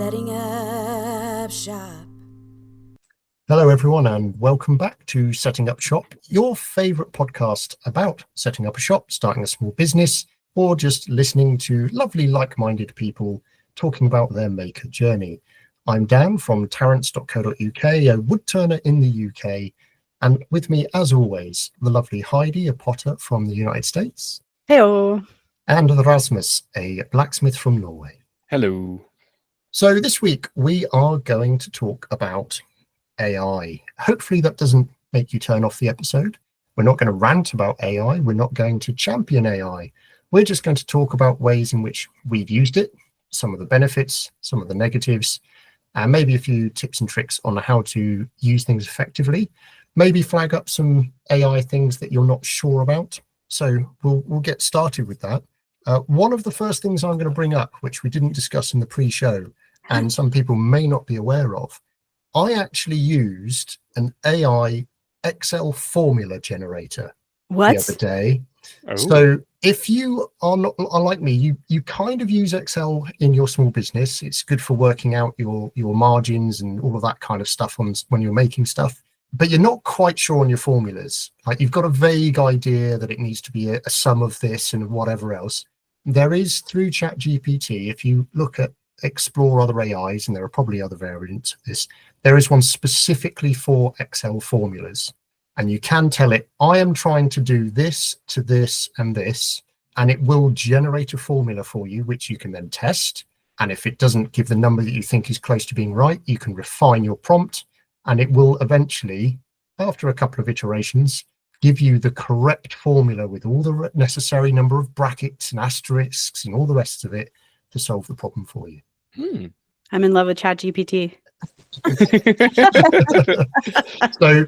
Setting up shop. Hello, everyone, and welcome back to Setting Up Shop, your favorite podcast about setting up a shop, starting a small business, or just listening to lovely like-minded people talking about their maker journey. I'm Dan from Tarrant.co.uk, a wood turner in the UK, and with me, as always, the lovely Heidi, a potter from the United States. Hello. And the Rasmus, a blacksmith from Norway. Hello. So this week we are going to talk about AI. Hopefully that doesn't make you turn off the episode. We're not going to rant about AI. We're not going to champion AI. We're just going to talk about ways in which we've used it, some of the benefits, some of the negatives, and maybe a few tips and tricks on how to use things effectively. Maybe flag up some AI things that you're not sure about. So we'll get started with that. One of the first things I'm going to bring up, which we didn't discuss in the pre-show, and some people may not be aware of, I actually used an AI Excel formula generator the other day. Oh. So if you are not unlike me, you kind of use Excel in your small business. It's good for working out your margins and all of that kind of stuff when you're making stuff. But you're not quite sure on your formulas. Like, you've got a vague idea that it needs to be a sum of this and whatever else. There is, through ChatGPT, if you look at explore other AIs, and there are probably other variants of this, there is one specifically for Excel formulas. And you can tell it, I am trying to do this to this and this, and it will generate a formula for you, which you can then test. And if it doesn't give the number that you think is close to being right, you can refine your prompt, and it will eventually, after a couple of iterations, give you the correct formula with all the necessary number of brackets and asterisks and all the rest of it to solve the problem for you. I'm in love with ChatGPT. So,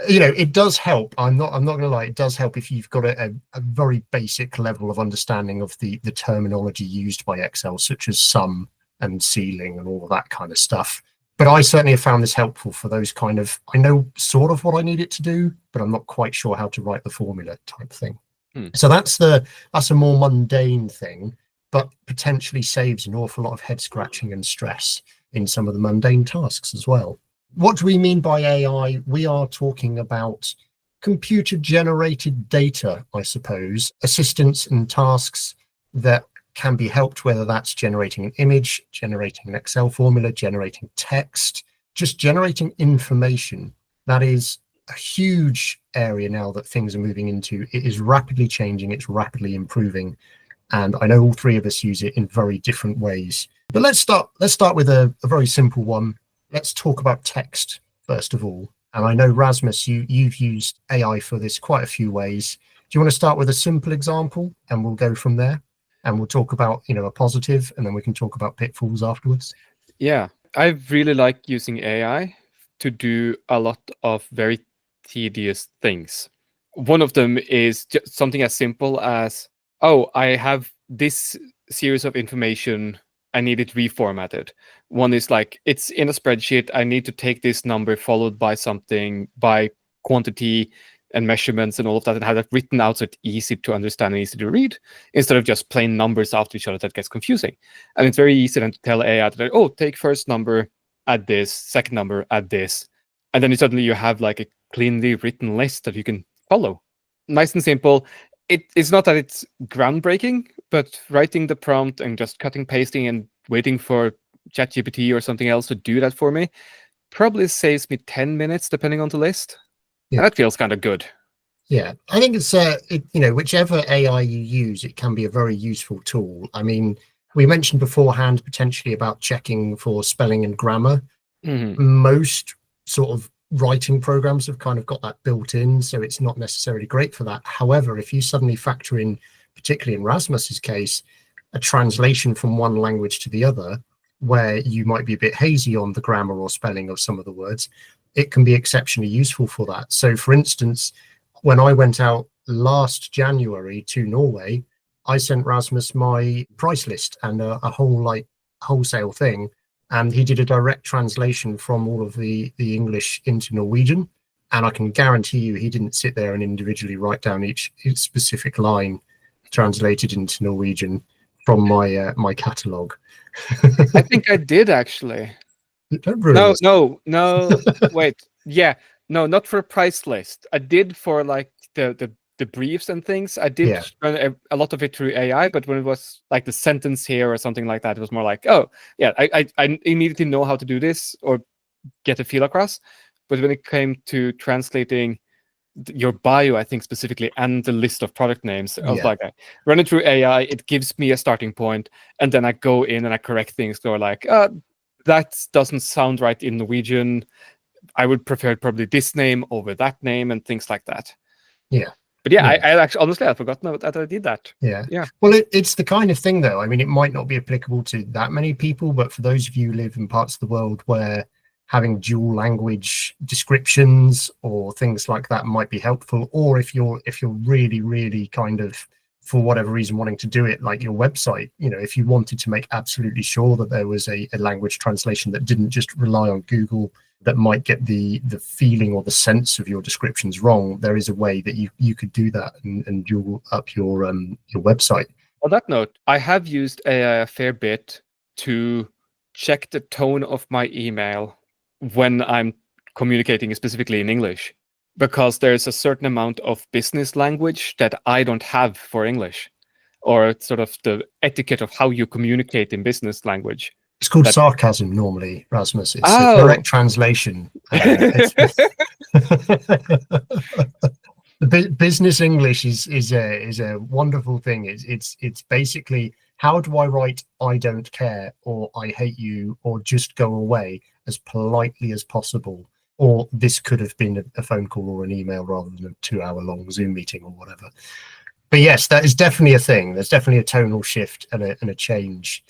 it does help. I'm not going to lie. It does help if you've got a very basic level of understanding of the terminology used by Excel, such as sum and ceiling and all of that kind of stuff. But I certainly have found this helpful for those kind of, I know sort of what I need it to do, but I'm not quite sure how to write the formula type thing. So that's a more mundane thing, but potentially saves an awful lot of head scratching and stress in some of the mundane tasks as well. What do we mean by AI? We are talking about computer generated data, I suppose, assistants and tasks that can be helped, whether that's generating an image, generating an Excel formula, generating text, just generating information. That is a huge area now that things are moving into. It is rapidly changing, it's rapidly improving. And I know all three of us use it in very different ways. But let's start with a very simple one. Let's talk about text, first of all. And I know, Rasmus, you've used AI for this quite a few ways. Do you want to start with a simple example, and we'll go from there? And we'll talk about, a positive, and then we can talk about pitfalls afterwards. Yeah, I really like using AI to do a lot of very tedious things. One of them is just something as simple as, I have this series of information, I need it reformatted. One is like, it's in a spreadsheet, I need to take this number followed by something, by quantity and measurements and all of that, and have that written out so it's easy to understand and easy to read, instead of just plain numbers after each other. That gets confusing. And it's very easy then to tell AI that, take first number, add this, second number, add this. And then suddenly you have like a cleanly written list that you can follow. Nice and simple. It's not that it's groundbreaking, but writing the prompt and just cutting, pasting, and waiting for ChatGPT or something else to do that for me probably saves me 10 minutes, depending on the list. Yeah. And that feels kind of good. Yeah, I think it's, whichever AI you use, it can be a very useful tool. I mean, we mentioned beforehand potentially about checking for spelling and grammar. Mm-hmm. Most sort of writing programs have kind of got that built in, so it's not necessarily great for that. However, if you suddenly factor in, particularly in Rasmus's case, a translation from one language to the other, where you might be a bit hazy on the grammar or spelling of some of the words, it can be exceptionally useful for that. So, for instance, when I went out last January to Norway, I sent Rasmus my price list and a whole wholesale thing, and he did a direct translation from all of the English into Norwegian. And I can guarantee you he didn't sit there and individually write down each specific line translated into Norwegian. from my catalog. I think I did actually. Don't ruin this. No. Wait, yeah, no, not for a price list. I did for like the briefs and things. I did run a lot of it through AI, but when it was like the sentence here or something like that, it was more like, oh yeah, I immediately know how to do this or get a feel across. But when it came to translating your bio, I think specifically, and the list of product names, I was like, I run it through AI, it gives me a starting point, and then I go in and I correct things. Go like, that doesn't sound right in Norwegian. I would prefer probably this name over that name and things like that. Yeah. But yeah, I actually, honestly, I'd forgotten that I did that. Yeah. Yeah. Well, it's the kind of thing, though. I mean, it might not be applicable to that many people, but for those of you who live in parts of the world where having dual language descriptions or things like that might be helpful, or if you're really, really kind of, for whatever reason, wanting to do it like your website, if you wanted to make absolutely sure that there was a language translation that didn't just rely on Google, that might get the feeling or the sense of your descriptions wrong, there is a way that you could do that and dual up your website. On that note, I have used AI a fair bit to check the tone of my email when I'm communicating specifically in English, because there's a certain amount of business language that I don't have for English, or sort of the etiquette of how you communicate in business language. It's called sarcasm normally, Rasmus. It's a direct translation. Business English is a wonderful thing. It's basically, how do I write "I don't care" or "I hate you" or "just go away" as politely as possible, or this could have been a phone call or an email rather than a 2-hour-long Zoom meeting or whatever. But yes, that is definitely a thing. There's definitely a tonal shift and a change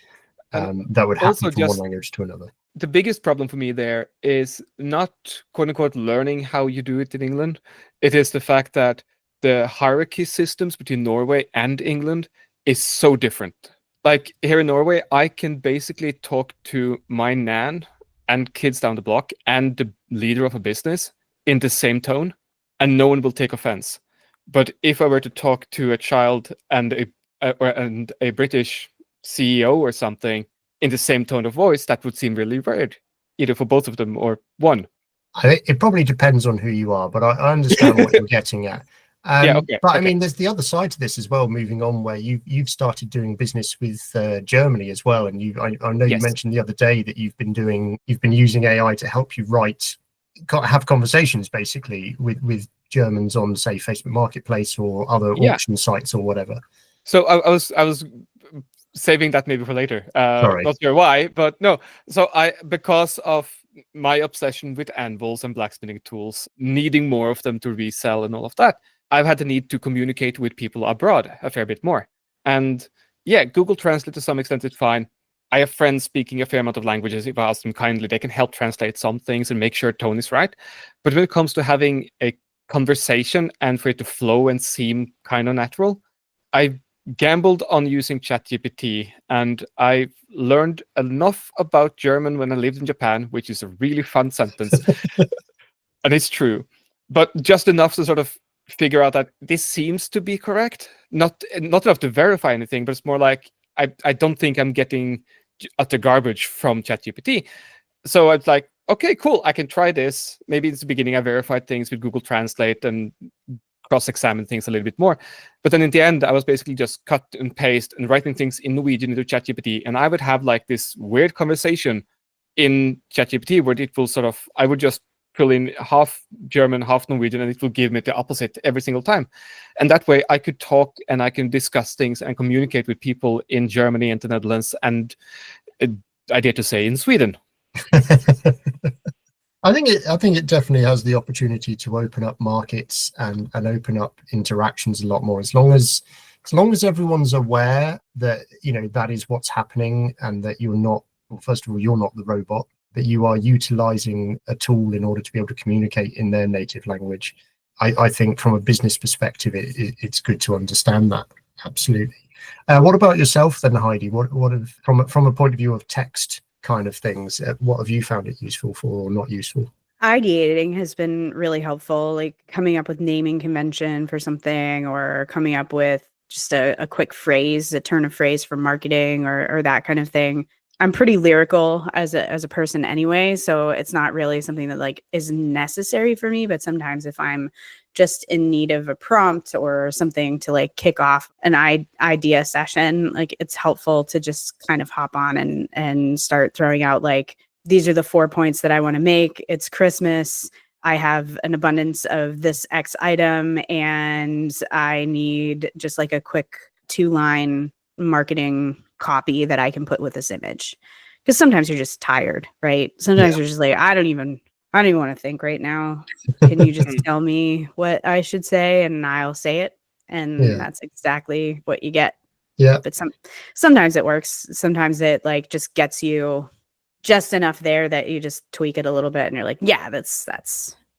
that would happen from one language to another. The biggest problem for me there is not "quote unquote" learning how you do it in England. It is the fact that the hierarchy systems between Norway and England is so different. Like here in Norway, I can basically talk to my nan and kids down the block and the leader of a business in the same tone, and no one will take offense. But if I were to talk to a child and a British CEO or something in the same tone of voice, that would seem really weird, either for both of them or one. It probably depends on who you are, but I understand what you're getting at. I mean, there's the other side to this as well, moving on, where you've started doing business with Germany as well, and I know you mentioned the other day that you've been using AI to help you have conversations basically with Germans on, say, Facebook Marketplace or other auction sites or whatever. So I was saving that maybe for later. Not sure why, but no. So because of my obsession with anvils and blacksmithing tools, needing more of them to resell and all of that, I've had the need to communicate with people abroad a fair bit more. And yeah, Google Translate to some extent is fine. I have friends speaking a fair amount of languages. If I ask them kindly, they can help translate some things and make sure tone is right. But when it comes to having a conversation and for it to flow and seem kind of natural, I gambled on using ChatGPT, and I learned enough about German when I lived in Japan, which is a really fun sentence. And it's true, but just enough to sort of figure out that this seems to be correct. Not enough to verify anything, but it's more like I don't think I'm getting utter garbage from ChatGPT. So it's like, okay, cool, I can try this. Maybe in the beginning I verified things with Google Translate and cross-examine things a little bit more. But then in the end, I was basically just cut and paste and writing things in Norwegian into ChatGPT. And I would have like this weird conversation in ChatGPT where it will I would just fill in half German, half Norwegian, and it will give me the opposite every single time. And that way I could talk and I can discuss things and communicate with people in Germany and the Netherlands, and I dare to say in Sweden. I think it definitely has the opportunity to open up markets and open up interactions a lot more, as long as everyone's aware that that is what's happening, and that you're not, well, first of all, you're not the robot, that you are utilizing a tool in order to be able to communicate in their native language. I think from a business perspective, it's good to understand that. Absolutely. What about yourself then, Heidi? What from a point of view of text kind of things, what have you found it useful for or not useful? Ideating has been really helpful, like coming up with naming convention for something, or coming up with just a quick phrase, a turn of phrase for marketing or that kind of thing. I'm pretty lyrical as a person anyway, so it's not really something that like is necessary for me. But sometimes if I'm just in need of a prompt or something to like kick off an idea session, like it's helpful to just kind of hop on and start throwing out like, these are the 4 points that I want to make. It's Christmas. I have an abundance of this X item and I need just like a quick 2-line marketing copy that I can put with this image. Because sometimes you're just tired, right? Sometimes you're just like, I don't even want to think right now. Can you just tell me what I should say and I'll say it? And that's exactly what you get. Yeah. But sometimes it works. Sometimes it like just gets you just enough there that you just tweak it a little bit and you're like, yeah, that's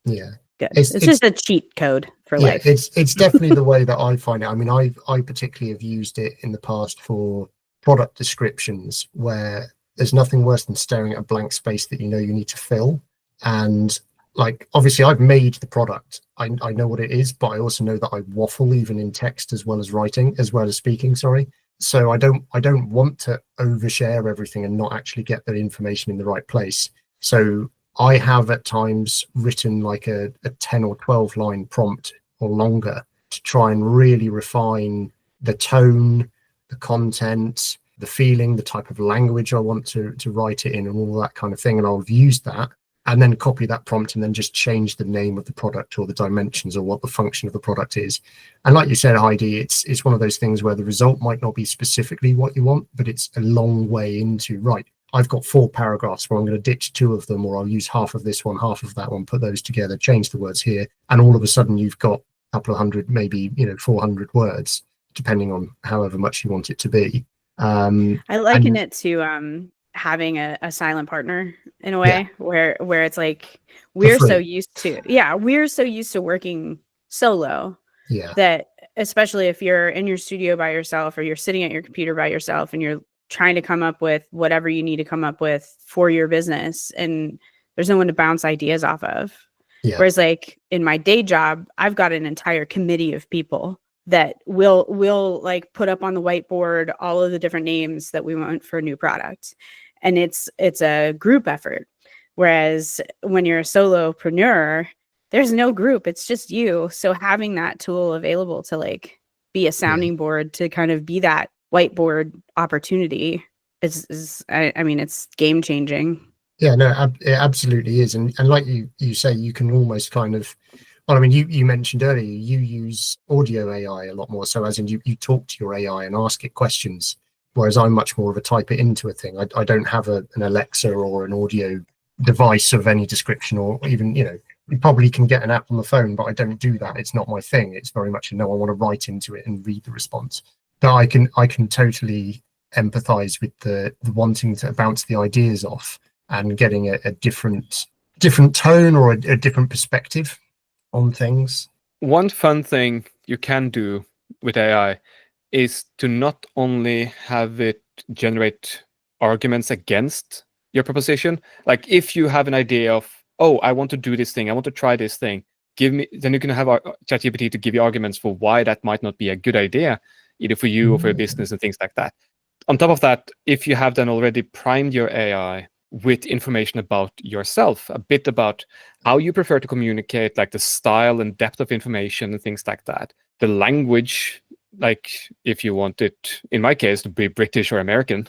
good. It's just a cheat code for life. It's definitely the way that I find it. I mean, I particularly have used it in the past for product descriptions where there's nothing worse than staring at a blank space that you know you need to fill. And like, obviously I've made the product. I know what it is, but I also know that I waffle even in text as well as speaking, sorry. So I don't want to overshare everything and not actually get the information in the right place. So I have at times written like a 10 or 12 line prompt or longer to try and really refine the tone, the content, the feeling, the type of language I want to write it in and all that kind of thing. And I'll use that and then copy that prompt and then just change the name of the product or the dimensions or what the function of the product is. And like you said, Heidi, it's one of those things where the result might not be specifically what you want, but it's a long way into, right, I've got 4 paragraphs where I'm going to ditch 2 of them, or I'll use half of this one, half of that one, put those together, change the words here. And all of a sudden you've got a couple of hundred, maybe, 400 words, depending on however much you want it to be. I liken it to having a silent partner in a way where it's like we're so used to working solo that, especially if you're in your studio by yourself or you're sitting at your computer by yourself and you're trying to come up with whatever you need to come up with for your business and there's no one to bounce ideas off of. Whereas like in my day job, I've got an entire committee of people that will like put up on the whiteboard all of the different names that we want for a new product. And it's a group effort. Whereas when you're a solopreneur, there's no group, it's just you. So having that tool available to like be a sounding board, to kind of be that whiteboard opportunity is I mean, it's game changing. Yeah, no, it absolutely is. And like you say, you can almost kind of, well, I mean, you mentioned earlier, you use audio AI a lot more. So as in you talk to your AI and ask it questions, whereas I'm much more of a type it into a thing. I don't have an Alexa or an audio device of any description, or even, you probably can get an app on the phone, but I don't do that. It's not my thing. It's very much, no, I want to write into it and read the response. But I can totally empathize with the wanting to bounce the ideas off and getting a different tone or a different perspective on things. One fun thing you can do with AI is to not only have it generate arguments against your proposition. Like if you have an idea of, oh, I want to do this thing, I want to try this thing, then you can have ChatGPT to give you arguments for why that might not be a good idea, either for you or for your business and things like that. On top of that, if you have then already primed your AI with information about yourself, a bit about how you prefer to communicate, like the style and depth of information and things like that, the language, like if you want it, in my case, to be British or American.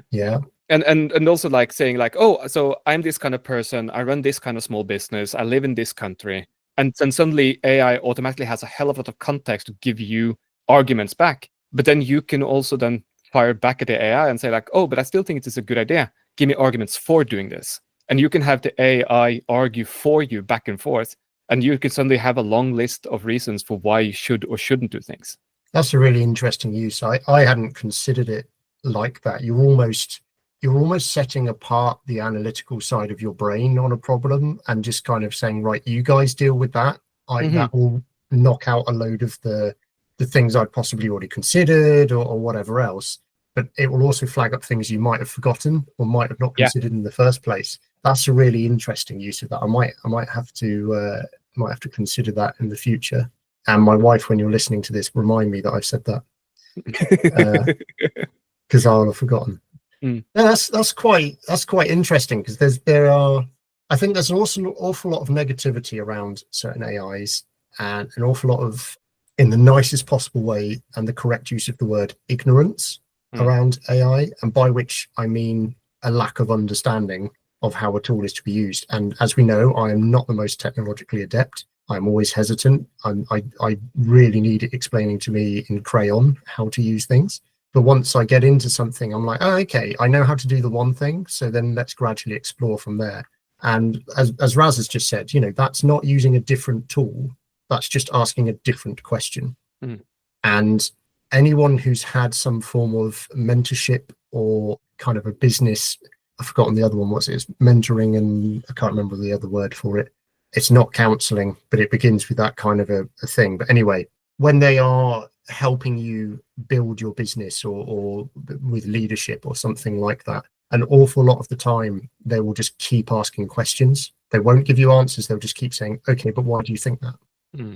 Yeah. And also like saying like, oh, so I'm this kind of person, I run this kind of small business, I live in this country. And then suddenly AI automatically has a hell of a lot of context to give you arguments back. But then you can also then fire back at the AI and say like, oh, but I still think it is a good idea. Give me arguments for doing this. And you can have the AI argue for you back and forth. And you can suddenly have a long list of reasons for why you should or shouldn't do things. That's a really interesting use. I hadn't considered it like that. You're almost setting apart the analytical side of your brain on a problem and just kind of saying, right, you guys deal with that. That will knock out a load of the things I'd possibly already considered or whatever else. But it will also flag up things you might have forgotten or might have not considered in the first place. That's a really interesting use of that. I might have to consider that in the future. And my wife, when you're listening to this, remind me that I've said that, because I'll have forgotten. No, that's quite interesting, because I think there's an awful lot of negativity around certain AIs, and an awful lot of, in the nicest possible way and the correct use of the word, ignorance around AI, and by which I mean a lack of understanding of how a tool is to be used. And as we know, I am not the most technologically adept. I'm always hesitant. I really need it explaining to me in crayon how to use things. But once I get into something, I'm like, oh, okay, I know how to do the one thing. So then let's gradually explore from there. And as Raz has just said, that's not using a different tool. That's just asking a different question. And anyone who's had some form of mentorship or kind of a business, I've forgotten the other one, what's it? It's mentoring, and I can't remember the other word for it. It's not counseling, but it begins with that kind of a thing. But anyway, when they are helping you build your business or with leadership or something like that, an awful lot of the time, they will just keep asking questions. They won't give you answers. They'll just keep saying, okay, but why do you think that?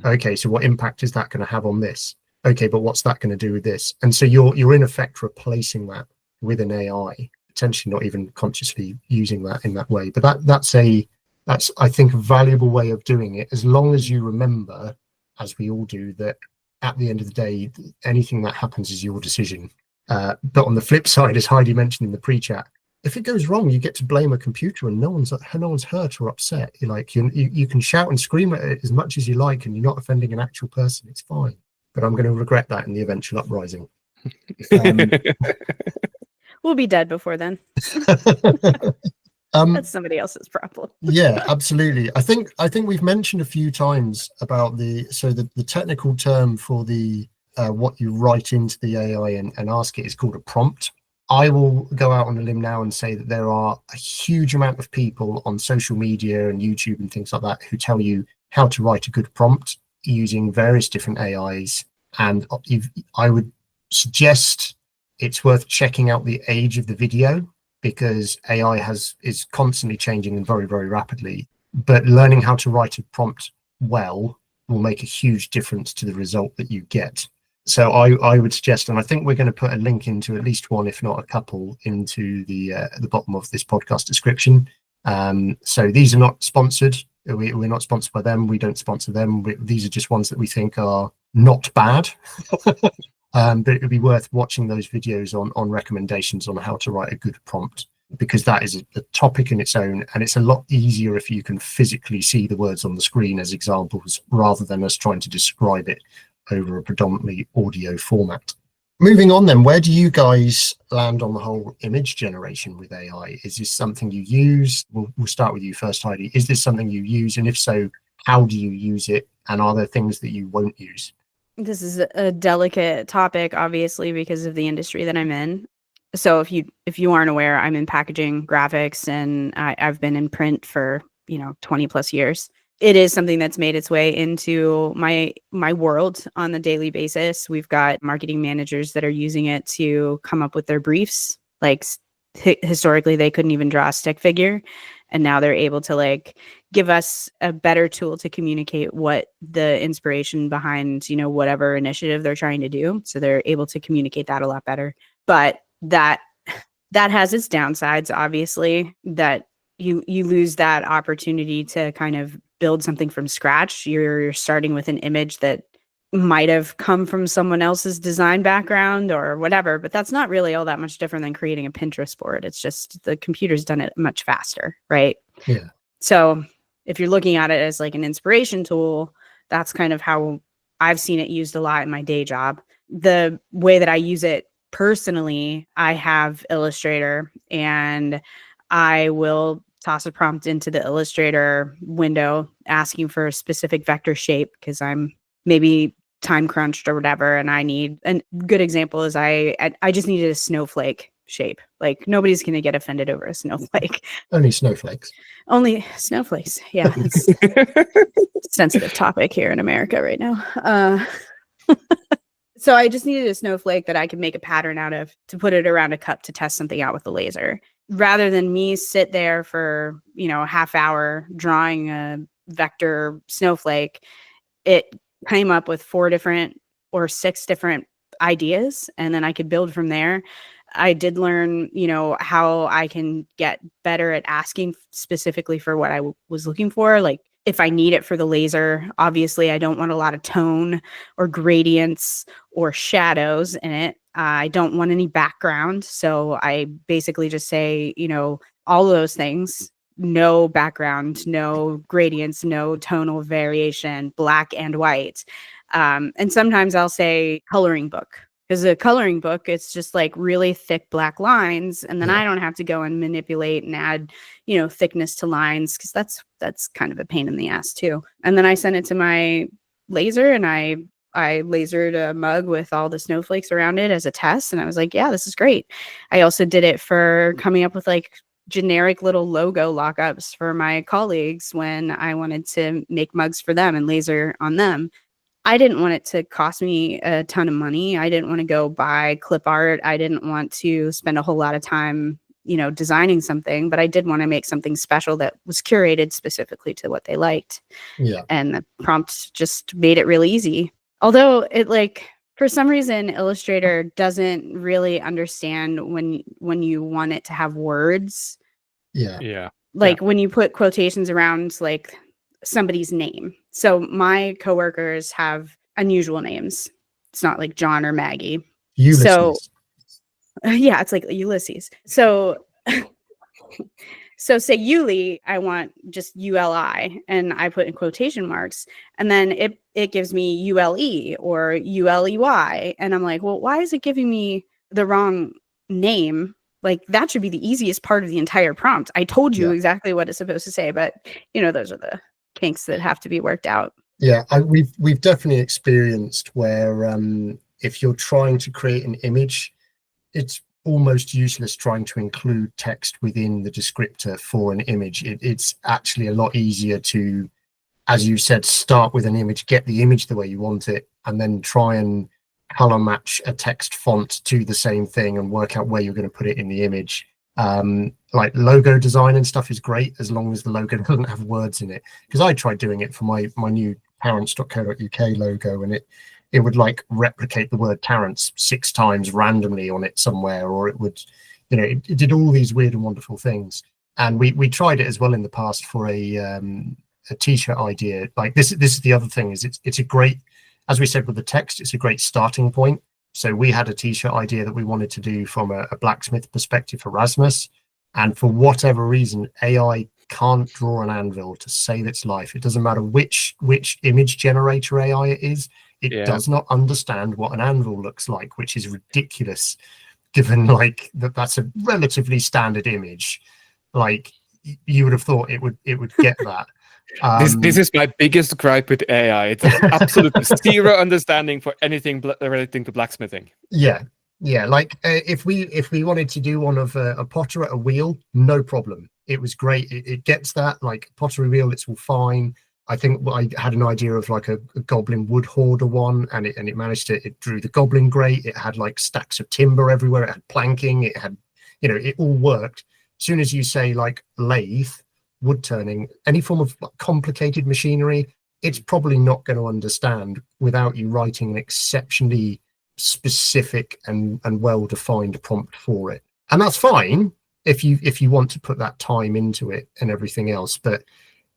Okay, so what impact is that going to have on this? Okay, but what's that going to do with this? And so you're in effect replacing that with an AI, potentially not even consciously using that in that way. But that's I think a valuable way of doing it, as long as you remember, as we all do, that at the end of the day, anything that happens is your decision. But on the flip side, as Heidi mentioned in the pre-chat, if it goes wrong, you get to blame a computer, and no one's hurt or upset. You can shout and scream at it as much as you like, and you're not offending an actual person. It's fine. But I'm going to regret that in the eventual uprising. We'll be dead before then. That's somebody else's problem. Yeah, absolutely. I think we've mentioned a few times about the technical term for the what you write into the AI and ask it is called a prompt. I will go out on a limb now and say that there are a huge amount of people on social media and YouTube and things like that who tell you how to write a good prompt using various different AIs. And I would suggest it's worth checking out the age of the video, because AI is constantly changing and very, very rapidly. But learning how to write a prompt well will make a huge difference to the result that you get. So I would suggest, and I think we're going to put a link into at least one, if not a couple, into the bottom of this podcast description. So these are not sponsored. We're not sponsored by them. We don't sponsor them. These are just ones that we think are not bad. But it would be worth watching those videos on recommendations on how to write a good prompt, because that is a topic in its own, and it's a lot easier if you can physically see the words on the screen as examples, rather than us trying to describe it over a predominantly audio format. Moving on then, where do you guys land on the whole image generation with AI? Is this something you use? We'll start with you first, Heidi. Is this something you use? And if so, how do you use it? And are there things that you won't use? This is a delicate topic, obviously, because of the industry that I'm in. So if you aren't aware, I'm in packaging, graphics, and I've been in print for 20 plus years. It is something that's made its way into my world on a daily basis. We've got marketing managers that are using it to come up with their briefs. Like historically, they couldn't even draw a stick figure, and now they're able to give us a better tool to communicate what the inspiration behind whatever initiative they're trying to do. So they're able to communicate that a lot better. But that has its downsides, obviously, that you lose that opportunity to kind of build something from scratch. You're starting with an image that might have come from someone else's design background or whatever, but that's not really all that much different than creating a Pinterest board. It's just the computer's done it much faster, right? Yeah. So if you're looking at it as an inspiration tool, that's kind of how I've seen it used a lot in my day job. The way that I use it personally, I have Illustrator, and I will toss a prompt into the Illustrator window asking for a specific vector shape, because I'm maybe time crunched or whatever, and I need a good example is I just needed a snowflake shape. Nobody's gonna get offended over a snowflake. Only snowflakes. Only snowflakes. Yeah, it's a sensitive topic here in America right now. So I just needed a snowflake that I could make a pattern out of to put it around a cup to test something out with the laser. Rather than me sit there for, a half hour drawing a vector snowflake, it came up with 4 different or 6 different ideas, and then I could build from there. I did learn, how I can get better at asking specifically for what I was looking for. Like if I need it for the laser, obviously I don't want a lot of tone or gradients or shadows in it. I don't want any background. So I basically just say, all of those things, no background, no gradients, no tonal variation, black and white. And sometimes I'll say coloring book. Because a coloring book, it's just like really thick black lines, and then I don't have to go and manipulate and add, thickness to lines, because that's kind of a pain in the ass too. And then I sent it to my laser, and I lasered a mug with all the snowflakes around it as a test, and I was like, yeah, this is great. I also did it for coming up with like generic little logo lockups for my colleagues when I wanted to make mugs for them and laser on them. I didn't want it to cost me a ton of money. I didn't want to go buy clip art. I didn't want to spend a whole lot of time, designing something, but I did want to make something special that was curated specifically to what they liked. Yeah. And the prompt just made it really easy. Although for some reason, Illustrator doesn't really understand when you want it to have words. Yeah. Yeah. Like when you put quotations around like somebody's name. So my coworkers have unusual names. It's not like John or Maggie. Ulysses. So yeah, it's like Ulysses. So say Uli, I want just ULI, and I put in quotation marks, and then it gives me ULE or ULEY, and I'm like, well, why is it giving me the wrong name? Like that should be the easiest part of the entire prompt. I told you exactly what it's supposed to say, but those are the kinks that have to be worked out. Yeah, we've definitely experienced where if you're trying to create an image, it's almost useless trying to include text within the descriptor for an image. It's actually a lot easier to, as you said, start with an image, get the image the way you want it, and then try and color match a text font to the same thing and work out where you're going to put it in the image. Like logo design and stuff is great as long as the logo doesn't have words in it, because I tried doing it for my new Tarrant.co.uk logo, and it would like replicate the word Tarrant 6 times randomly on it somewhere, or it would, it did all these weird and wonderful things. And we tried it as well in the past for a t-shirt idea. Like this is the other thing, is it's a great, as we said with the text, it's a great starting point. So we had a t-shirt idea that we wanted to do from a blacksmith perspective for Rasmus, and for whatever reason, AI can't draw an anvil to save its life. It doesn't matter which image generator AI it is, it does not understand what an anvil looks like, which is ridiculous, given like that's a relatively standard image. Like you would have thought it would get that. This is my biggest gripe with AI. It's absolutely zero understanding for anything relating to blacksmithing. Yeah. Like if we wanted to do one of a potter at a wheel, no problem. It was great. It gets that, like pottery wheel, it's all fine. I think I had an idea of like a goblin wood hoarder one, and it managed to, it drew the goblin great. It had like stacks of timber everywhere. It had planking. It had, it all worked. As soon as you say like lathe, wood turning, any form of complicated machinery, it's probably not going to understand without you writing an exceptionally specific and well-defined prompt for it. And that's fine if you want to put that time into it and everything else. But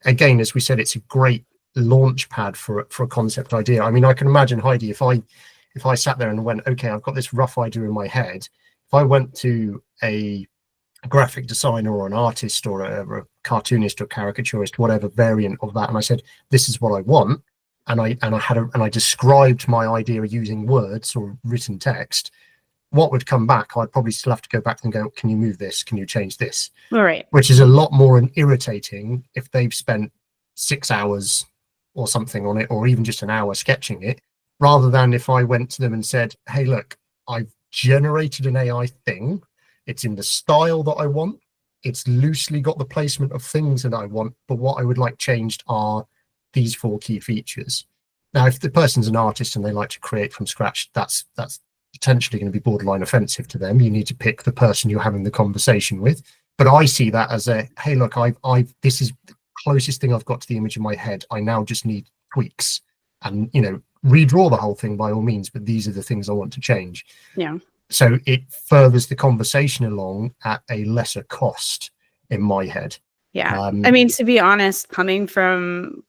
again, as we said, it's a great launch pad for a concept idea. I mean, I can imagine, Heidi, if I sat there and went, okay, I've got this rough idea in my head. If I went to a graphic designer or an artist or a cartoonist or caricaturist, whatever variant of that, and I said, this is what I want, and I described my idea using words or written text, what would come back? I'd probably still have to go back and go, can you move this? Can you change this? All right. Which is a lot more irritating if they've spent 6 hours or something on it, or even just an hour sketching it, rather than if I went to them and said, hey, look, I've generated an AI thing. It's in the style that I want. It's loosely got the placement of things that I want, but what I would like changed are these 4 key features. Now, if the person's an artist and they like to create from scratch, that's potentially going to be borderline offensive to them. You need to pick the person you're having the conversation with. But I see that as a, hey, look, this is the closest thing I've got to the image in my head. I now just need tweaks. and, you know, redraw the whole thing by all means, but these are the things I want to change. Yeah. So it furthers the conversation along at a lesser cost in my head. Yeah. I mean, to be honest, coming from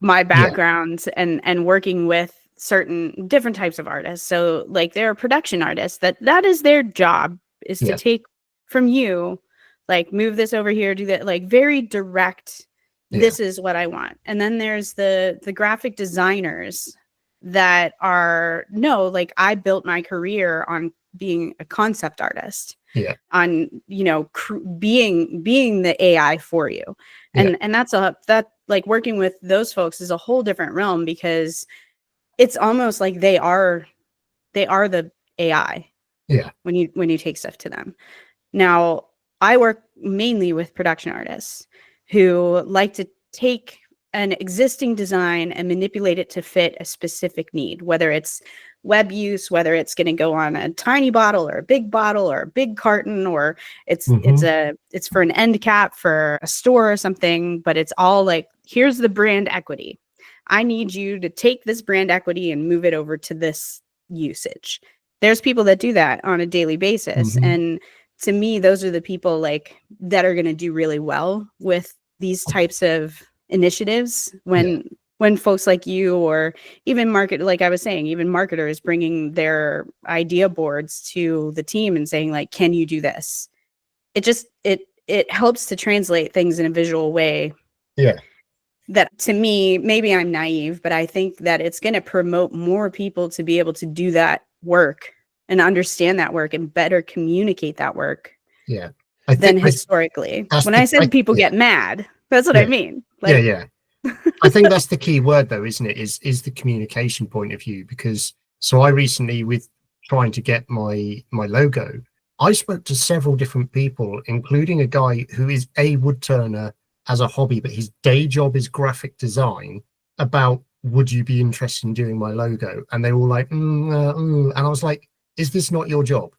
my background and working with certain different types of artists. So like there are production artists that is their job, is to take from you, like move this over here, do that, like very direct. This is what I want. And then there's the graphic designers that are, no, like I built my career on being a concept artist, on, you know, being the AI for you. And that's that like working with those folks is a whole different realm, because it's almost like they are the AI. When you take stuff to them. Now, I work mainly with production artists who like to take an existing design and manipulate it to fit a specific need, whether it's web use, whether it's going to go on a tiny bottle or a big bottle or a big carton, or it's for an end cap for a store or something, but it's all like, here's the brand equity. I need you to take this brand equity and move it over to this usage. There's people that do that on a daily basis. And to me, those are the people like that are going to do really well with these types of initiatives when folks like you, or even like I was saying, even marketers bringing their idea boards to the team and saying like, can you do this? It helps to translate things in a visual way. That to me, maybe I'm naive, but I think that it's going to promote more people to be able to do that work and understand that work and better communicate that work than historically. When I said people get mad, that's what I mean. Like, I think that's the key word though, isn't it? Is the communication point of view, because so I recently, with trying to get my logo, I spoke to several different people, including a guy who is a wood turner as a hobby, but his day job is graphic design, about would you be interested in doing my logo? And they were all like, and I was like, is this not your job?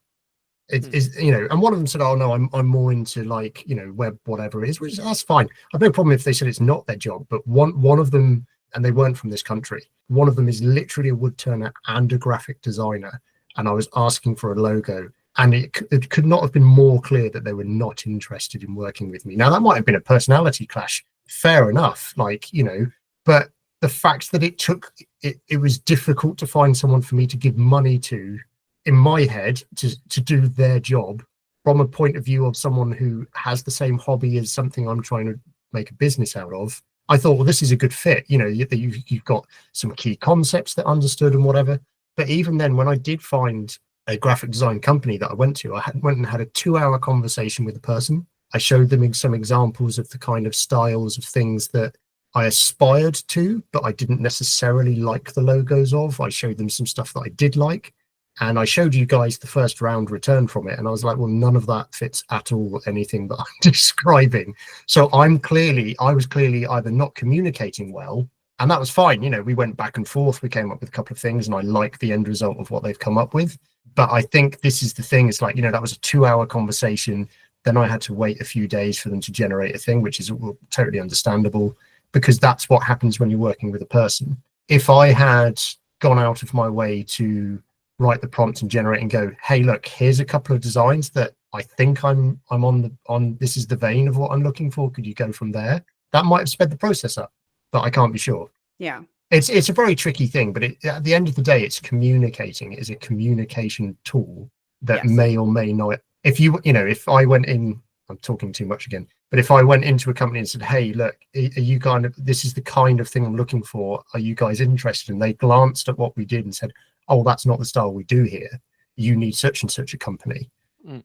It is, you know, and one of them said, oh no, I'm more into like, you know, web, whatever it is, which that's fine. I've no problem if they said it's not their job, but one of them, and they weren't from this country, one of them is literally a wood turner and a graphic designer. And I was asking for a logo, and it could not have been more clear that they were not interested in working with me. Now, that might have been a personality clash. Fair enough. Like, you know, but the fact that it was difficult to find someone for me to give money to, in my head, to do their job from a point of view of someone who has the same hobby as something I'm trying to make a business out of. I thought, well, this is a good fit. You know, you've got some key concepts that understood and whatever. But even then, when I did find a graphic design company that I went to, went and had a 2-hour conversation with the person. I showed them some examples of the kind of styles of things that I aspired to, but I didn't necessarily like the logos of. I showed them some stuff that I did like. And I showed you guys the first round return from it. And I was like, well, none of that fits at all anything that I'm describing. So I was clearly either not communicating well, and that was fine. You know, we went back and forth. We came up with a couple of things, and I like the end result of what they've come up with. But I think this is the thing. It's like, you know, that was a 2-hour conversation. Then I had to wait a few days for them to generate a thing, which is totally understandable, because that's what happens when you're working with a person. If I had gone out of my way to write the prompt and generate and go, hey, look, here's a couple of designs that I think I'm on this is the vein of what I'm looking for, could you go from there? That might have sped the process up, but I can't be sure. Yeah. It's a very tricky thing, but at the end of the day, it's communicating. It is a communication tool that may or may not. If I went in, I'm talking too much again, but if I went into a company and said, hey, look, are you this is the kind of thing I'm looking for. Are you guys interested? And they glanced at what we did and said, oh, that's not the style we do here. You need such and such a company.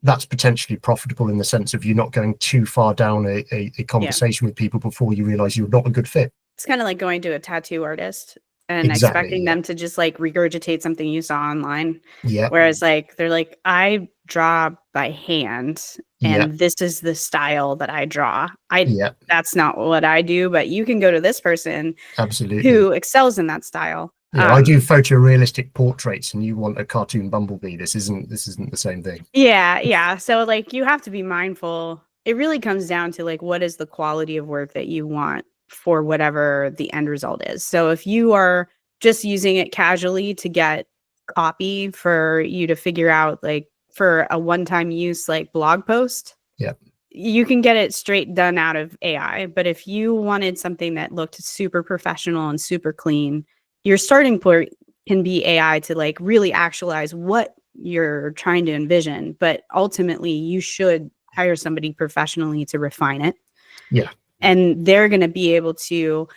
That's potentially profitable in the sense of you're not going too far down a conversation with people before you realize you're not a good fit. It's kind of like going to a tattoo artist and expecting them to just like regurgitate something you saw online. Yeah. Whereas like, they're like, I draw by hand and this is the style that I draw. That's not what I do, but you can go to this person who excels in that style. Yeah, I do photorealistic portraits and you want a cartoon bumblebee. This isn't the same thing. Yeah. So like, you have to be mindful. It really comes down to like, what is the quality of work that you want for whatever the end result is. So if you are just using it casually to get copy for you to figure out, like for a one-time use, like blog post, you can get it straight done out of AI. But if you wanted something that looked super professional and super clean, your starting point can be AI to like really actualize what you're trying to envision. But ultimately, you should hire somebody professionally to refine it. Yeah. And they're going to be able to,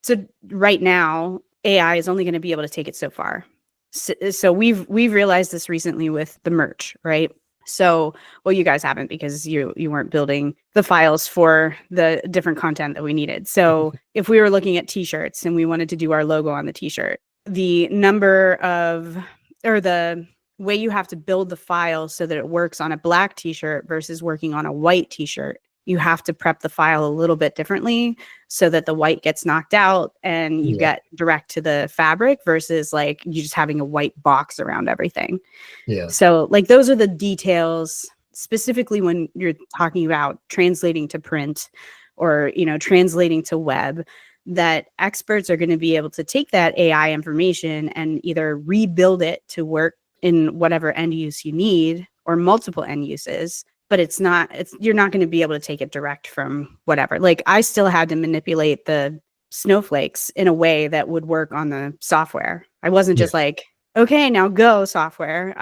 so right now, AI is only going to be able to take it so far. So we've realized this recently with the merch, right? So, well, you guys haven't, because you weren't building the files for the different content that we needed. So if we were looking at t-shirts and we wanted to do our logo on the t-shirt, the number of, or the way you have to build the file so that it works on a black t-shirt versus working on a white t-shirt, you have to prep the file a little bit differently so that the white gets knocked out and you get direct to the fabric versus like you just having a white box around everything. Yeah. So like those are the details, specifically when you're talking about translating to print or, you know, translating to web, that experts are going to be able to take that AI information and either rebuild it to work in whatever end use you need or multiple end uses. But you're not going to be able to take it direct from whatever. Like I still had to manipulate the snowflakes in a way that would work on the software. I wasn't just like, okay, now go software.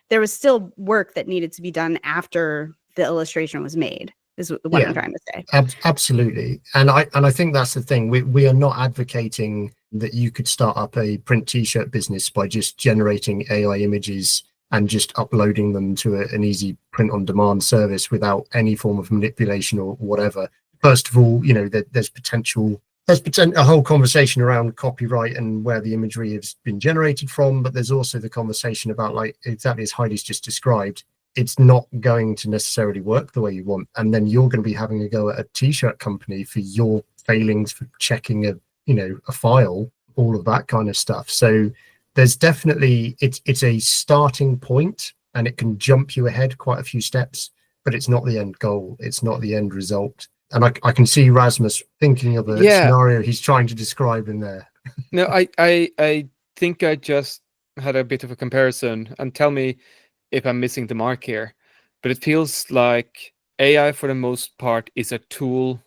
There was still work that needed to be done after the illustration was made, is what I'm trying to say. Absolutely. And I think that's the thing. We are not advocating that you could start up a print t-shirt business by just generating AI images and just uploading them to an easy print on demand service without any form of manipulation or whatever. First of all, you know, there's a whole conversation around copyright and where the imagery has been generated from, but there's also the conversation about, like, exactly as Heidi's just described, it's not going to necessarily work the way you want. And then you're going to be having a go at a t-shirt company for your failings, for checking a file, all of that kind of stuff. So there's definitely, it's a starting point and it can jump you ahead quite a few steps, but it's not the end goal. It's not the end result. And I can see Rasmus thinking of a scenario he's trying to describe in there. No, I think I just had a bit of a comparison, and tell me if I'm missing the mark here. But it feels like AI for the most part is a tool,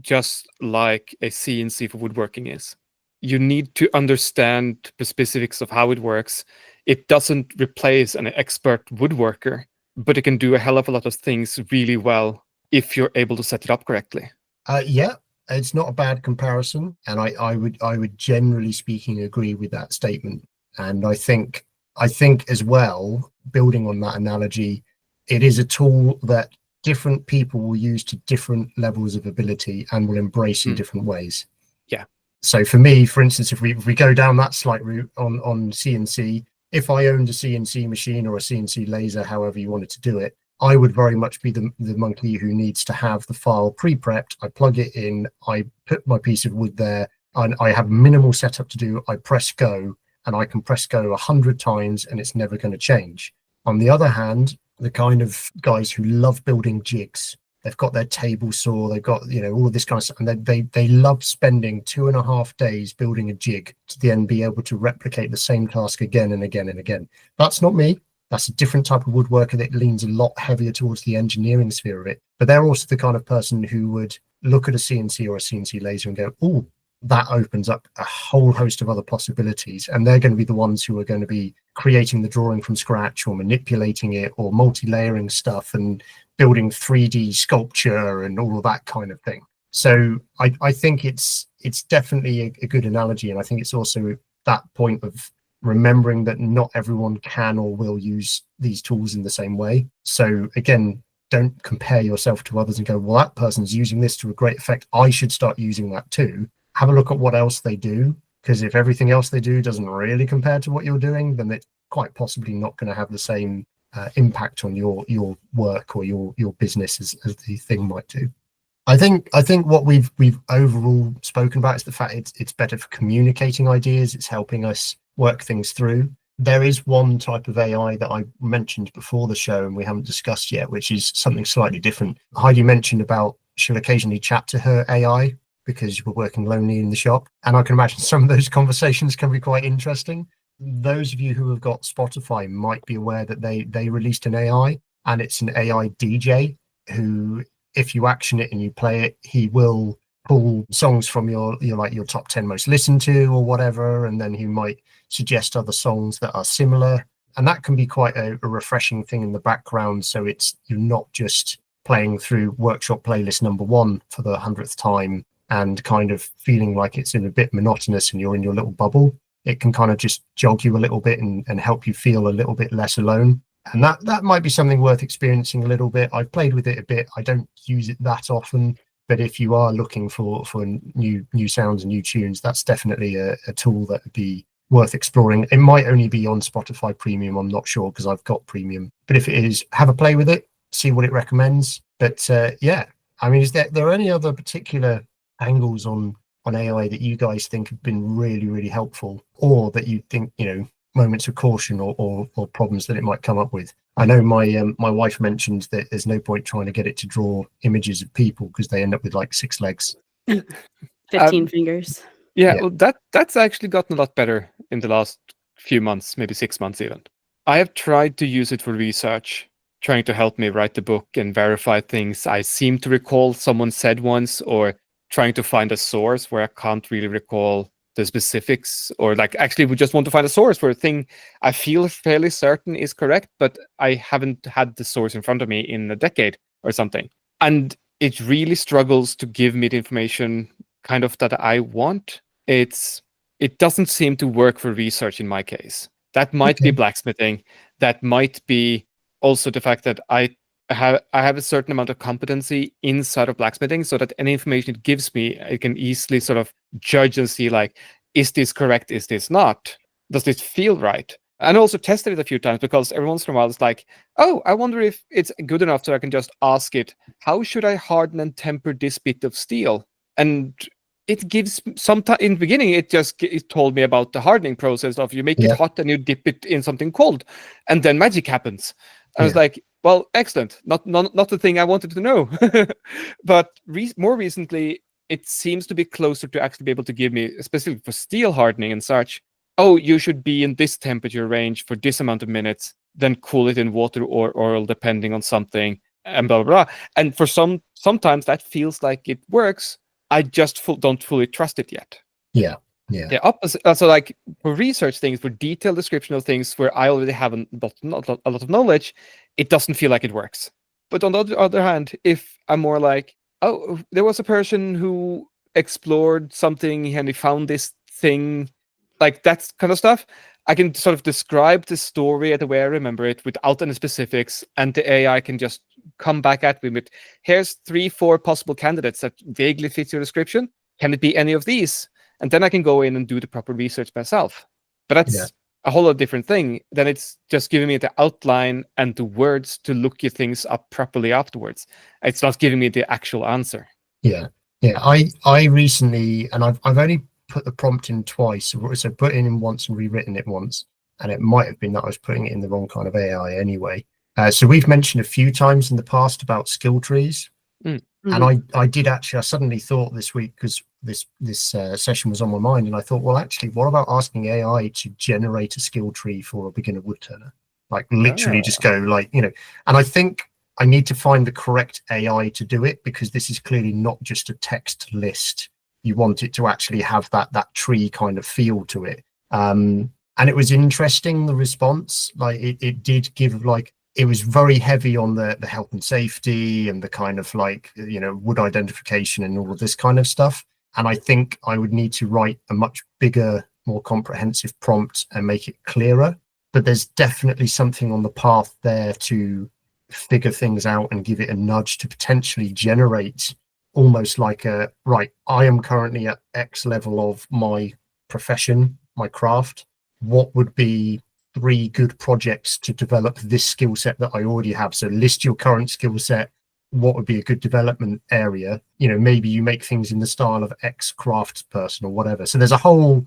just like a CNC for woodworking is. You need to understand the specifics of how it works. It doesn't replace an expert woodworker, but it can do a hell of a lot of things really well if you're able to set it up correctly. It's not a bad comparison, and I would generally speaking agree with that statement. And I think as well, building on that analogy, it is a tool that different people will use to different levels of ability and will embrace in different ways. Yeah. So for me, for instance, if we go down that slight route on CNC, if I owned a CNC machine or a CNC laser, however you wanted to do it, I would very much be the monkey who needs to have the file pre-prepped. I plug it in, I put my piece of wood there, and I have minimal setup to do. I press go, and I can press go 100 times, and it's never going to change. On the other hand, the kind of guys who love building jigs, they've got their table saw, they've got, all of this kind of stuff, and they love spending 2.5 days building a jig to then be able to replicate the same task again and again and again. That's not me. That's a different type of woodworker that leans a lot heavier towards the engineering sphere of it. But they're also the kind of person who would look at a CNC or a CNC laser and go, oh, that opens up a whole host of other possibilities. And they're going to be the ones who are going to be creating the drawing from scratch or manipulating it or multi-layering stuff and building 3D sculpture and all of that kind of thing. So I think it's definitely a good analogy. And I think it's also that point of remembering that not everyone can or will use these tools in the same way. So again, don't compare yourself to others and go, well, that person's using this to a great effect, I should start using that too. Have a look at what else they do, because if everything else they do doesn't really compare to what you're doing, then it's quite possibly not going to have the same impact on your work or your business as the thing might do. I think what we've overall spoken about is the fact it's better for communicating ideas. It's helping us work things through. There is one type of AI that I mentioned before the show and we haven't discussed yet, which is something slightly different. Heidi mentioned about she'll occasionally chat to her AI because we're working lonely in the shop. And I can imagine some of those conversations can be quite interesting. Those of you who have got Spotify might be aware that they released an AI, and it's an AI DJ who, if you action it and you play it, he will pull songs from your top 10 most listened to or whatever, and then he might suggest other songs that are similar. And that can be quite a refreshing thing in the background. So you're not just playing through workshop playlist number 1 for the 100th time and kind of feeling like it's a bit monotonous and you're in your little bubble. It can kind of just jog you a little bit and help you feel a little bit less alone. And that might be something worth experiencing a little bit. I've played with it a bit. I don't use it that often, but if you are looking for new sounds and new tunes, that's definitely a tool that would be worth exploring. It might only be on Spotify Premium. I'm not sure because I've got Premium. But if it is, have a play with it, see what it recommends. But yeah, I mean, is there any other particular angles on AI that you guys think have been really, really helpful, or that you think, moments of caution or problems that it might come up with? I know my wife mentioned that there's no point trying to get it to draw images of people because they end up with like 6 legs. 15 fingers. Yeah, well, that's actually gotten a lot better in the last few months, maybe 6 months even. I have tried to use it for research, trying to help me write the book and verify things I seem to recall someone said once, or trying to find a source where I can't really recall the specifics, or like actually we just want to find a source for a thing I feel fairly certain is correct, but I haven't had the source in front of me in a decade or something. And it really struggles to give me the information kind of that I want. It doesn't seem to work for research in my case. That might be blacksmithing. That might be also the fact that I have a certain amount of competency inside of blacksmithing, so that any information it gives me, I can easily sort of judge and see, like, is this correct? Is this not? Does this feel right? And also tested it a few times, because every once in a while it's like, oh, I wonder if it's good enough so I can just ask it, how should I harden and temper this bit of steel? And it gives some time in the beginning. It told me about the hardening process of you make it hot and you dip it in something cold, and then magic happens. I was like, well, excellent. Not the thing I wanted to know. But more recently, it seems to be closer to actually be able to give me, especially for steel hardening and such, oh, you should be in this temperature range for this amount of minutes, then cool it in water or oil, depending on something, and blah, blah, blah. And for sometimes that feels like it works. I just don't fully trust it yet. Yeah. The opposite. So, like, for research things, for detailed description of things where I already have a lot of knowledge, it doesn't feel like it works. But on the other hand, if I'm more like, oh, there was a person who explored something and he found this thing, like that kind of stuff, I can sort of describe the story the way I remember it without any specifics, and the AI can just come back at me with, here's 3-4 possible candidates that vaguely fit your description. Can it be any of these? And then I can go in and do the proper research myself. But that's a whole lot different thing. Then it's just giving me the outline and the words to look your things up properly afterwards. It's not giving me the actual answer. Yeah. I recently, and I've only put the prompt in twice, so put it in once and rewritten it once, and it might have been that I was putting it in the wrong kind of AI anyway. So we've mentioned a few times in the past about skill trees. And I did actually, I suddenly thought this week, because this session was on my mind, and I thought, well, actually, what about asking AI to generate a skill tree for a beginner woodturner? Like literally just go like, and I think I need to find the correct AI to do it, because this is clearly not just a text list. You want it to actually have that tree kind of feel to it. And it was interesting, the response. Like it did give, like, it was very heavy on the health and safety and the kind of like, wood identification and all of this kind of stuff. And I think I would need to write a much bigger, more comprehensive prompt and make it clearer. But there's definitely something on the path there to figure things out and give it a nudge to potentially generate almost like I am currently at X level of my profession, my craft. What would be 3 good projects to develop this skill set that I already have? So list your current skill set. What would be a good development area? Maybe you make things in the style of X crafts person or whatever. So there's a whole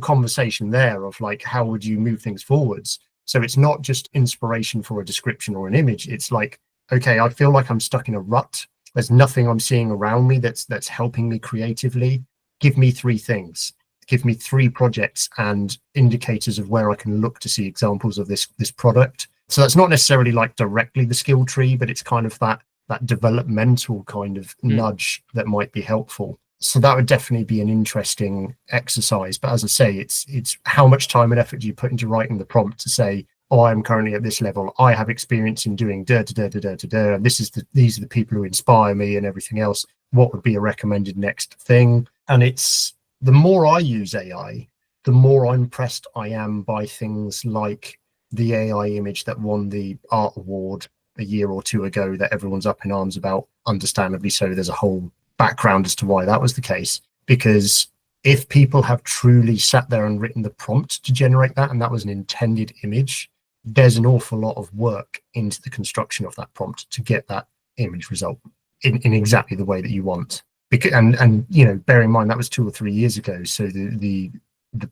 conversation there of like, how would you move things forwards? So it's not just inspiration for a description or an image. It's like, okay, I feel like I'm stuck in a rut. There's nothing I'm seeing around me that's helping me creatively. Give me 3 things. Give me 3 projects and indicators of where I can look to see examples of this product. So that's not necessarily like directly the skill tree, but it's kind of that developmental kind of nudge that might be helpful. So that would definitely be an interesting exercise. But as I say, it's how much time and effort do you put into writing the prompt to say, oh, I'm currently at this level. I have experience in doing da da da da da da da. These are the people who inspire me and everything else. What would be a recommended next thing? And it's the more I use AI, the more impressed I am by things like the AI image that won the art award a year or 2 ago that everyone's up in arms about, understandably so. There's a whole background as to why that was the case, because if people have truly sat there and written the prompt to generate that, and that was an intended image, there's an awful lot of work into the construction of that prompt to get that image result in exactly the way that you want. Because and you know, bear in mind that was 2 or 3 years ago, so the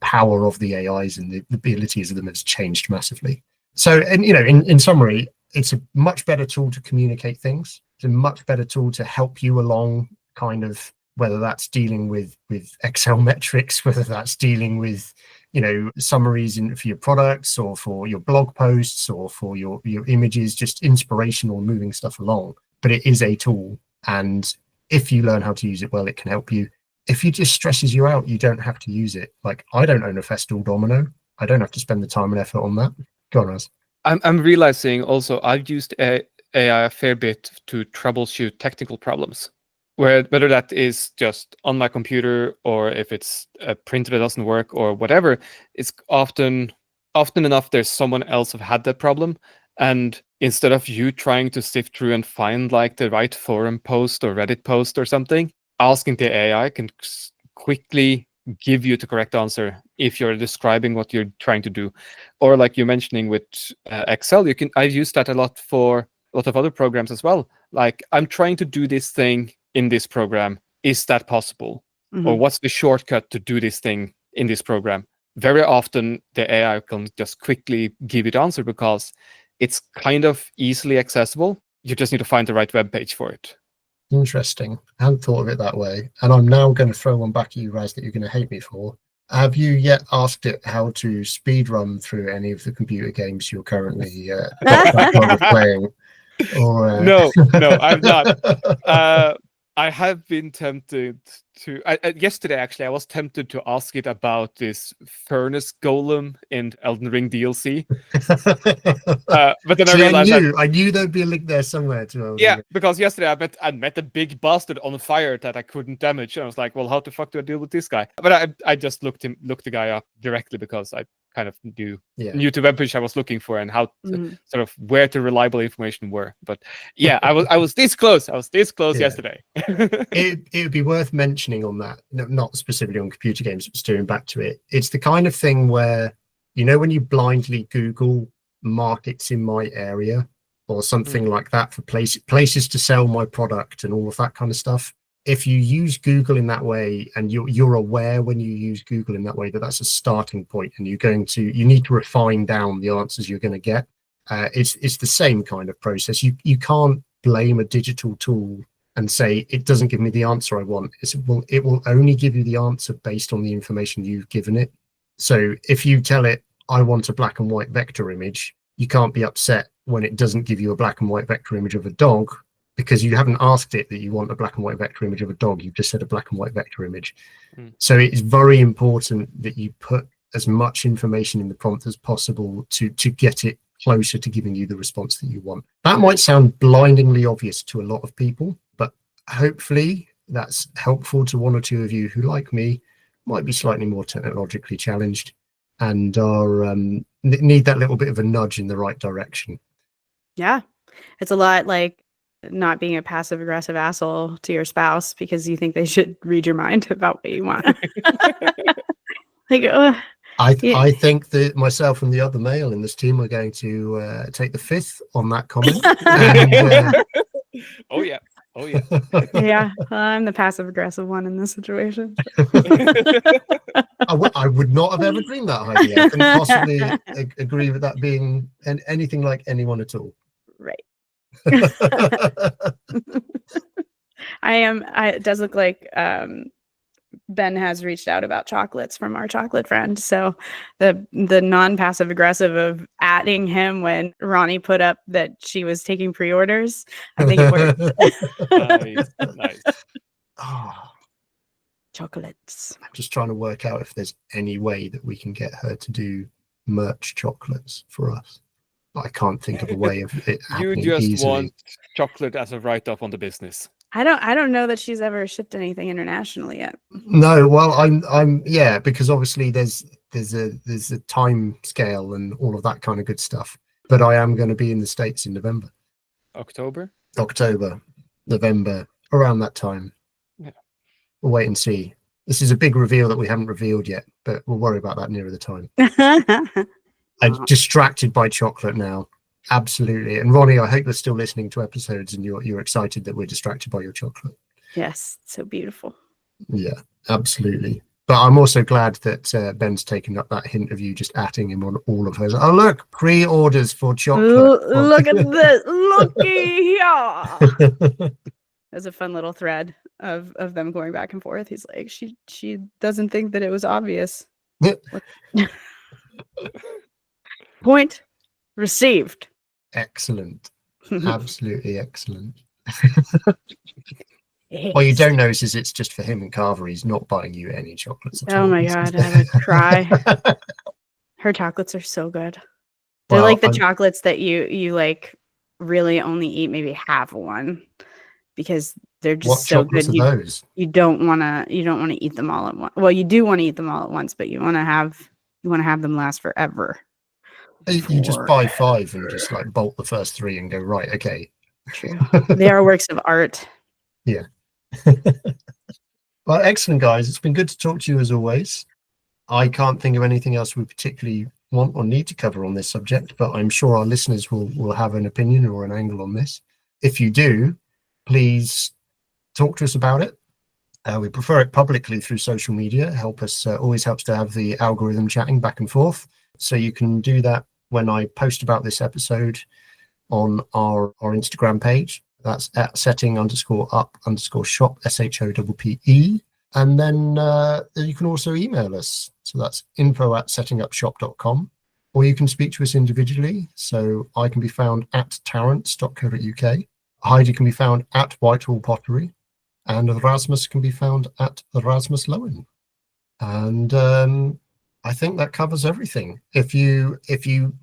power of the AIs and the abilities of them has changed massively. So, and you know, in summary, it's a much better tool to communicate things. It's a much better tool to help you along, kind of, whether that's dealing with Excel metrics, whether that's dealing with, you know, summaries for your products or for your blog posts or for your images, just inspirational, moving stuff along. But it is a tool, and if you learn how to use it well, it can help you. If it just stresses you out, you don't have to use it. Like, I don't own a Festool Domino. I don't have to spend the time and effort on that. Go on, Raz. I'm realizing also I've used AI a fair bit to troubleshoot technical problems, whether that is just on my computer or if it's a printer that doesn't work or whatever. It's often enough there's someone else who had that problem, and instead of you trying to sift through and find like the right forum post or Reddit post or something, asking the AI can quickly give you the correct answer if you're describing what you're trying to do. Or like you're mentioning with Excel, I've used that a lot for a lot of other programs as well. Like, I'm trying to do this thing in this program. Is that possible? Mm-hmm. Or what's the shortcut to do this thing in this program? Very often the AI can just quickly give you the answer because it's kind of easily accessible. You just need to find the right web page for it. Interesting. I hadn't thought of it that way. And I'm now going to throw one back at you, Raz, that you're going to hate me for. Have you yet asked it how to speedrun through any of the computer games you're currently playing? Or, No, I've not. I have been tempted to. Yesterday, actually, I was tempted to ask it about this furnace golem in Elden Ring DLC. But then I realized I knew there'd be a link there somewhere to Elden Ring. Because yesterday I met a big bastard on fire that I couldn't damage, and I was like, well, how the fuck do I deal with this guy? But I just looked the guy up directly because I kind of knew the webpage I was looking for and how sort of where the reliable information were. But yeah, I was this close. I was this close yesterday. It would be worth mentioning on that, not specifically on computer games, but steering back to it. It's the kind of thing where, you know, when you blindly Google markets in my area or something like that for places to sell my product and all of that kind of stuff. If you use Google in that way, and you're aware when you use Google in that way that that's a starting point, and you need to refine down the answers you're going to get. It's the same kind of process. You can't blame a digital tool and say it doesn't give me the answer I want. It will only give you the answer based on the information you've given it. So if you tell it, I want a black and white vector image, you can't be upset when it doesn't give you a black and white vector image of a dog, because you haven't asked it that you want a black and white vector image of a dog. You've just said a black and white vector image. So it's very important that you put as much information in the prompt as possible to get it closer to giving you the response that you want. That might sound blindingly obvious to a lot of people, but hopefully that's helpful to 1 or 2 of you who, like me, might be slightly more technologically challenged and are need that little bit of a nudge in the right direction. Yeah, it's a lot like not being a passive aggressive asshole to your spouse because you think they should read your mind about what you want. I think that myself and the other male in this team are going to take the 5th on that comment. Oh yeah. Yeah, I'm the passive aggressive one in this situation. I would not have ever dreamed that, Heidi. I couldn't possibly agree with that being anything like anyone at all. Right. It does look like Ben has reached out about chocolates from our chocolate friend. So the non-passive aggressive of adding him when Ronnie put up that she was taking pre-orders, I think it worked. Nice. Oh, Chocolates. I'm just trying to work out if there's any way that we can get her to do merch chocolates for us. I can't think of a way of it You happening just easily. want chocolate as a write-off on the business. I don't know that she's ever shipped anything internationally yet. No, well, I'm yeah, because obviously there's a time scale and all of that kind of good stuff. But I am going to be in the States in November, October, November, around that time. Yeah. We'll wait and see. This is a big reveal that we haven't revealed yet, but we'll worry about that nearer the time. I'm distracted by chocolate now. Absolutely. And Ronnie, I hope you're still listening to episodes and you're excited that we're distracted by your chocolate. Yes, so beautiful. Yeah, absolutely. But I'm also glad that Ben's taken up that hint of you just atting him on all of hers. Oh, look, pre-orders for chocolate. Look at this. Looky here. There's a fun little thread of them going back and forth. He's like, she doesn't think that it was obvious. Point received. Excellent. Absolutely excellent. What you don't notice is it's just for him and Carver. He's not buying you any chocolates at all. Oh my God, I would cry. Her chocolates are so good. They're Well, like the chocolates that you like really only eat maybe half one because they're just what so chocolates good. are those? You don't want to eat them all at once. Well, you do want to eat them all at once, but you want to have them last forever. You just buy 5 and just like bolt the first 3 and go, right, okay. True. They are works of art. Yeah. Well, excellent, guys. It's been good to talk to you as always. I can't think of anything else we particularly want or need to cover on this subject, but I'm sure our listeners will have an opinion or an angle on this. If you do, please talk to us about it. We prefer it publicly through social media. Always helps to have the algorithm chatting back and forth. So you can do that when I post about this episode on our Instagram page. That's at setting_up_shop, SHOPPE. And then you can also email us. So that's info@settingupshop.com. Or you can speak to us individually. So I can be found at tarrant.co.uk. Heidi can be found at Whitehall Pottery. And Rasmus can be found at Rasmus Loen. And I think that covers everything. If you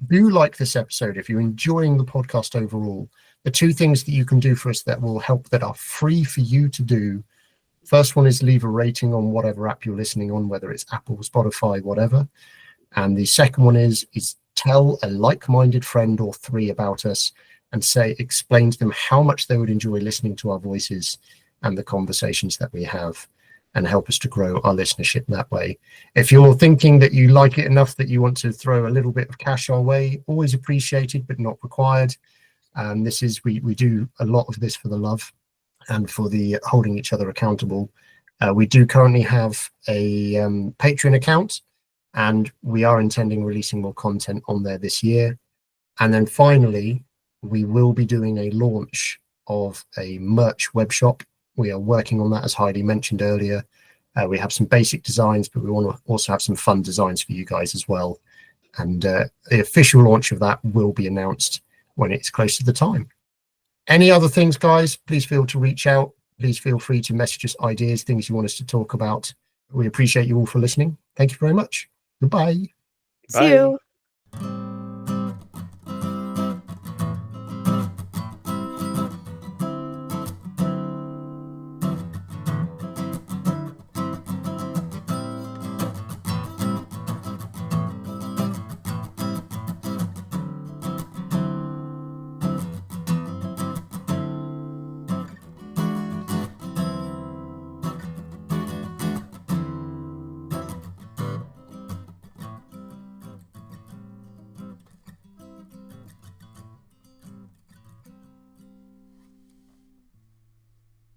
do like this episode, if you're enjoying the podcast overall, the 2 things that you can do for us that will help, that are free for you to do. First one is leave a rating on whatever app you're listening on, whether it's Apple, Spotify, whatever. And the second one is tell a like-minded friend or 3 about us and explain to them how much they would enjoy listening to our voices and the conversations that we have, and help us to grow our listenership that way. If you're thinking that you like it enough that you want to throw a little bit of cash our way, always appreciated but not required. And this is, we do a lot of this for the love and for the holding each other accountable. We do currently have a Patreon account, and we are intending releasing more content on there this year. And then finally, we will be doing a launch of a merch web shop. We are working on that, as Heidi mentioned earlier. We have some basic designs, but we want to also have some fun designs for you guys as well. And the official launch of that will be announced when it's close to the time. Any other things, guys, please feel to reach out. Please feel free to message us ideas, things you want us to talk about. We appreciate you all for listening. Thank you very much. Goodbye. See you.